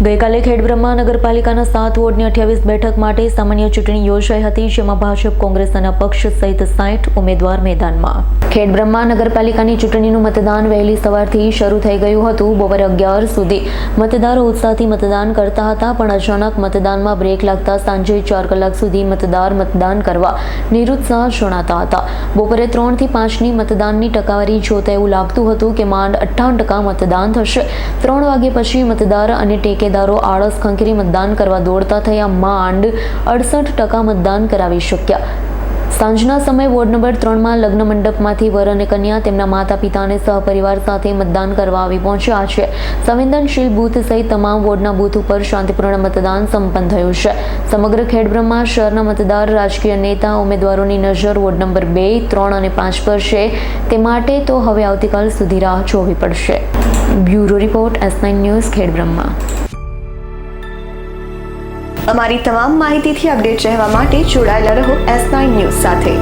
ગઈકાલે ખેડબ્રહ્મા નગરપાલિકાના 7 વોર્ડની 28 બેઠક માટે સામાન્ય ચૂંટણી યોજાઈ હતી, જેમાં ભાજપ, કોંગ્રેસ અને અપક્ષ સહિત 60 ઉમેદવાર મેદાનમાં. ખેડબ્રહ્મા નગરપાલિકાની ચૂંટણીનું મતદાન વહેલી સવારથી શરૂ થઈ ગયું હતું. બપોરે 11 સુધી મતદારો ઉત્સાહથી મતદાન કરતા હતા, પણ અચાનક મતદાનમાં બ્રેક લાગતા સાંજે 4 કલાક સુધી મતદાન કરવા નિરુત્સાહ જણાતા હતા. બપોરે 3 થી 5ની મતદાનની ટકાવારી જોતા એવું લાગતું હતું કે માંડ 58% મતદાન થશે. 3 વાગ્યા પછી મતદાર અને ટેકેદારો આળસ ખંખેરી મતદાન કરવા દોડતા થયા. માંડ 68% મતદાન કરાવી શક્યા. સાંજના સમયે વોર્ડ નંબર 3માં લગ્ન મંડપમાંથી વર અને કન્યા તેમના માતા પિતા અને સહપરિવાર સાથે મતદાન કરવા આવી પહોંચ્યા છે. સંવેદનશીલ બૂથ સહિત તમામ વોર્ડના બૂથ ઉપર શાંતિપૂર્ણ મતદાન સંપન્ન થયું છે. સમગ્ર ખેડબ્રહ્મા શહેરના મતદાર, રાજકીય નેતા, ઉમેદવારોની નજર વોર્ડ નંબર 2, 3 અને 5 પર છે. તે માટે તો હવે આવતીકાલ સુધી રાહ જોવી પડશે. Bureau report, S9 news, Khedbrahma. અમારી તમામ માહિતીથી અપડેટ રહેવા માટે જોડાયેલા રહો S9 ન્યૂઝ સાથે.